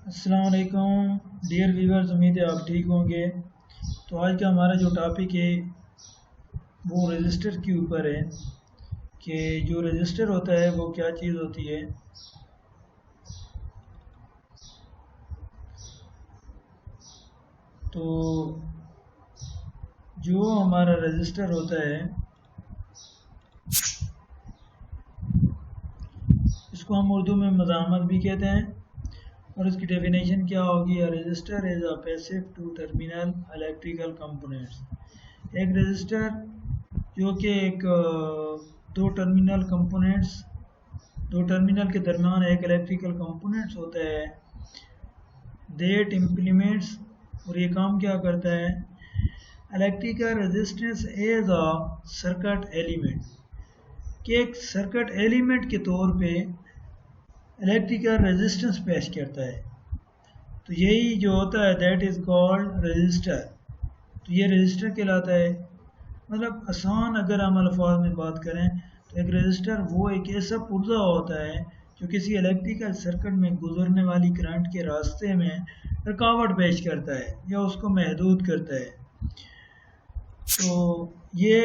السلام علیکم dear viewers, امید ہے آپ ٹھیک ہوں گے۔ تو آج کا ہمارا جو ٹاپک ہے وہ رجسٹر کے اوپر ہے کہ جو رجسٹر ہوتا ہے وہ کیا چیز ہوتی ہے۔ تو جو ہمارا رجسٹر ہوتا ہے اس کو ہم اردو میں مضامت بھی کہتے ہیں، اور اس کی ڈیفینیشن کیا ہوگی؟ Resistor is a passive two terminal electrical components. ایک رجسٹر جو کہ ایک دو ٹرمینل کے درمیان ایک الیکٹریکل کمپوننٹس ہوتا ہے دیٹ امپلیمنٹس، اور یہ کام کیا کرتا ہے؟ Electrical resistance as a circuit element, کہ ایک سرکٹ ایلیمنٹ کے طور پہ الیکٹریکل ریزسٹنس پیش کرتا ہے۔ تو یہی جو ہوتا ہے دیٹ از کالڈ رجسٹر۔ تو یہ رجسٹر کہلاتا ہے۔ مطلب آسان اگر ہم الفاظ میں بات کریں تو ایک رجسٹر وہ ایک ایسا پرزہ ہوتا ہے جو کسی الیکٹریکل سرکٹ میں گزرنے والی کرنٹ کے راستے میں رکاوٹ پیش کرتا ہے یا اس کو محدود کرتا ہے۔ تو یہ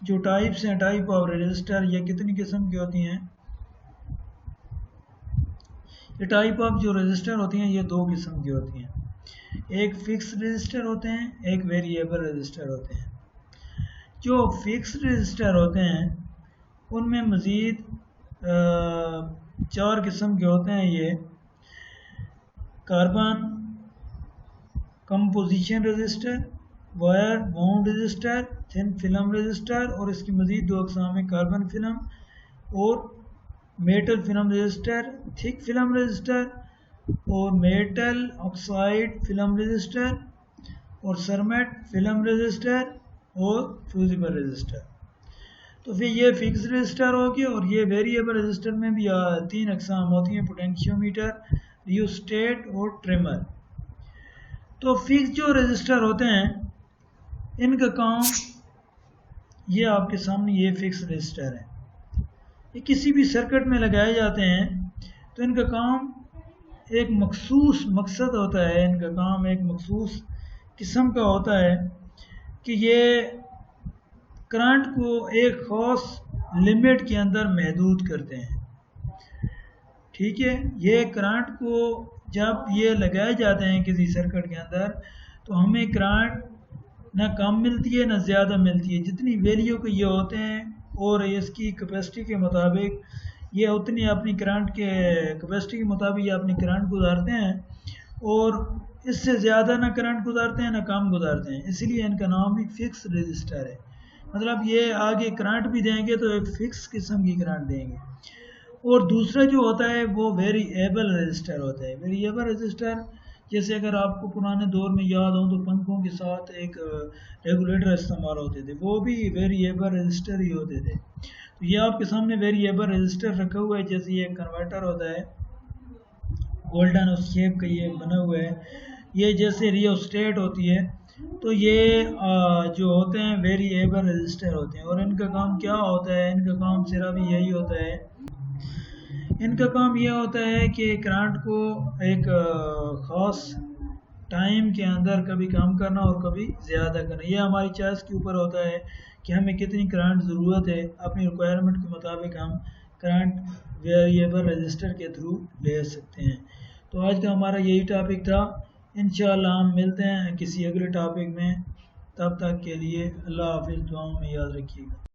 جو ٹائپس ہیں، ٹائپ آف رجسٹر، یہ کتنی قسم کی ہوتی ہیں؟ یہ ٹائپ آف جو رجسٹر ہوتی ہیں یہ دو قسم کی ہوتی ہیں۔ ایک فکس رجسٹر ہوتے ہیں، ایک ویریبل رجسٹر ہوتے ہیں۔ جو فکس رجسٹر ہوتے ہیں ان میں مزید چار قسم کے ہوتے ہیں۔ یہ carbon composition resistor, wire wound resistor, thin film resistor, اور اس کی مزید دو اقسام ہیں، کاربن فلم اور metal film resistor, thick film resistor اور میٹل آکسائڈ فلم رجسٹر، اور سرمیٹ فلم رجسٹر اور فیوزیبل رجسٹر۔ تو پھر یہ فکس رجسٹر ہوگی، اور یہ ویریبل رجسٹر میں بھی تین اقسام ہوتی ہیں، پوٹینشیو میٹر، ریوسٹیٹ اور ٹریمر۔ تو فکس جو رجسٹر ہوتے ہیں ان کا کام، یہ آپ کے سامنے یہ فکس رجسٹر ہے، یہ کسی بھی سرکٹ میں لگائے جاتے ہیں۔ تو ان کا کام ایک مخصوص مقصد ہوتا ہے، ان کا کام ایک مخصوص قسم کا ہوتا ہے کہ یہ کرنٹ کو ایک خاص لمٹ کے اندر محدود کرتے ہیں۔ ٹھیک ہے، یہ کرنٹ کو جب یہ لگائے جاتے ہیں کسی سرکٹ کے اندر تو ہمیں کرنٹ نہ کم ملتی ہے نہ زیادہ ملتی ہے، جتنی ویلیو کے یہ ہوتے ہیں اور اس کی کیپیسٹی کے مطابق یہ اتنی اپنی کرنٹ کے کیپیسٹی کے مطابق یہ اپنی کرنٹ گزارتے ہیں، اور اس سے زیادہ نہ کرنٹ گزارتے ہیں نہ کم گزارتے ہیں، اس لیے ان کا نام بھی فکس رجسٹر ہے۔ مطلب یہ آگے کرنٹ بھی دیں گے تو ایک فکس قسم کی کرنٹ دیں گے۔ اور دوسرا جو ہوتا ہے وہ ویریبل رجسٹر ہوتا ہے۔ ویریبل رجسٹر جیسے اگر آپ کو پرانے دور میں یاد ہوں تو پنکھوں کے ساتھ ایک ریگولیٹر استعمال ہوتے تھے، وہ بھی ویریبل رجسٹر ہی ہوتے تھے۔ تو یہ آپ کے سامنے ویریبل رجسٹر رکھا ہوا ہے، جیسے یہ کنورٹر ہوتا ہے گولڈن اس شیپ کا یہ بنا ہوا ہے، یہ جیسے ریوسٹیٹ ہوتی ہے، تو یہ جو ہوتے ہیں ویریبل رجسٹر ہوتے ہیں۔ اور ان کا کام کیا ہوتا ہے؟ ان کا کام صرف یہی ہوتا ہے، ان کا کام یہ ہوتا ہے کہ کرنٹ کو ایک خاص ٹائم کے اندر کبھی کم کرنا اور کبھی زیادہ کرنا، یہ ہماری چوائس کے اوپر ہوتا ہے کہ ہمیں کتنی کرنٹ ضرورت ہے۔ اپنی ریکوائرمنٹ کے مطابق ہم کرنٹ ویریبل رجسٹر کے تھرو لے سکتے ہیں۔ تو آج کا ہمارا یہی ٹاپک تھا، انشاءاللہ ہم ملتے ہیں کسی اگلے ٹاپک میں، تب تک کے لیے اللہ حافظ، دعاؤں میں یاد رکھیے گا۔